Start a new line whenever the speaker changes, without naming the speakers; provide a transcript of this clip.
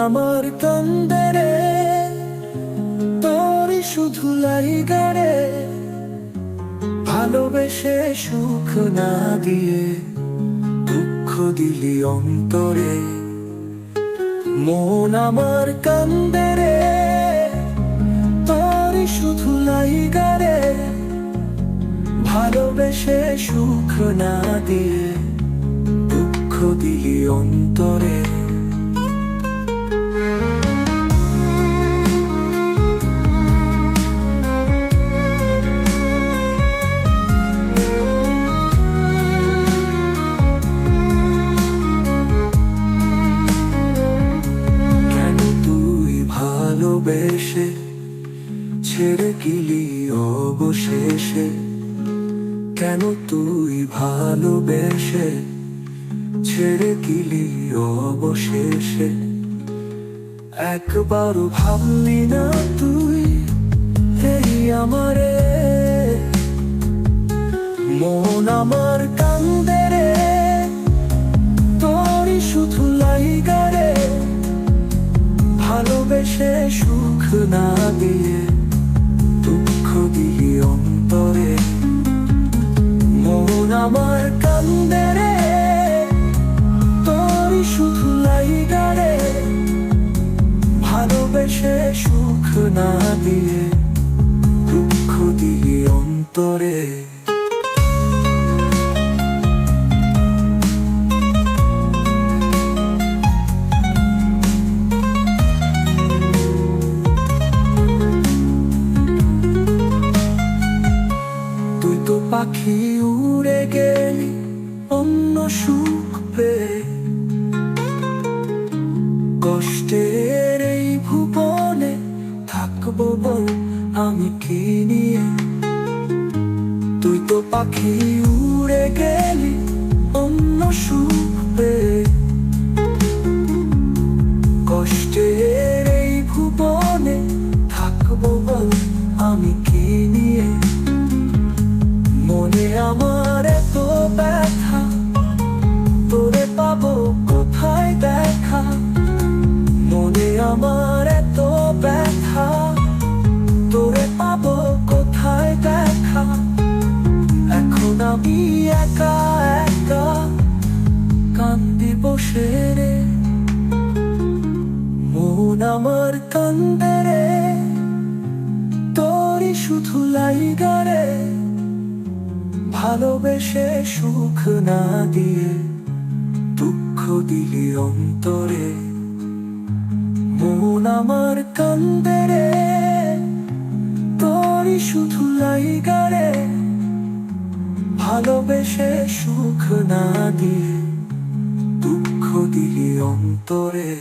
আমার কান্দে রে, তোরই শুধু লাইগা রে, ভালোবেসে সুখ না দিয়ে দুঃখ দিলি অন্তরে। মন আমার কান্দে রে, তোরই শুধু লাইগা রে, ভালোবেসে সুখ না দিয়ে দুঃখ দিলি অন্তরে। কেন তুই ভালোবেসে ছেড়ে গেলি অবশেষে? কেন তুই ভালোবেসে ছেড়ে গেলি অবশেষে? একবারও ভাবলি না তুই এই আমারে? মন আমার কান্দে রে, তোরই শুধু লাইগা রে, ভালোবেসে সুখ না দিয়ে দুঃখ দিলি অন্তরে। মন আমার কান্দে রে, তোরই শুধু লাইগা রে, ভালোবেসে সুখ না দিয়ে দুঃখ দিলি অন্তরে। তুই তো পাখি উড়ে গেলি অন্য সুখ পেয়ে, কষ্টের এই ভুবনে থাকবো বল আমি কি নিয়ে? তুই তো পাখি উড়ে গেলি অন্য সুখ পেয়ে, কষ্টের এই ভুবনে থাকবো বল আমি কি নিয়ে? মনে আমার এত ব্যথা, তোরে পাবো কোথায় দেখা? মনে আমার এত ব্যথা, তোরে পাবো কোথায় দেখা? এখন আমি একা একা কান্দি বসে রে। মন আমার কান্দে রে, তোরই শুধু লাইগা রে, ভালোবেসে সুখ না দিয়ে দুঃখ দিলি অন্তরে। মন আমার কান্দে রে, তোরই শুধু লাইগা রে, ভালোবেসে সুখ না দিয়ে দুঃখ দিলি অন্তরে।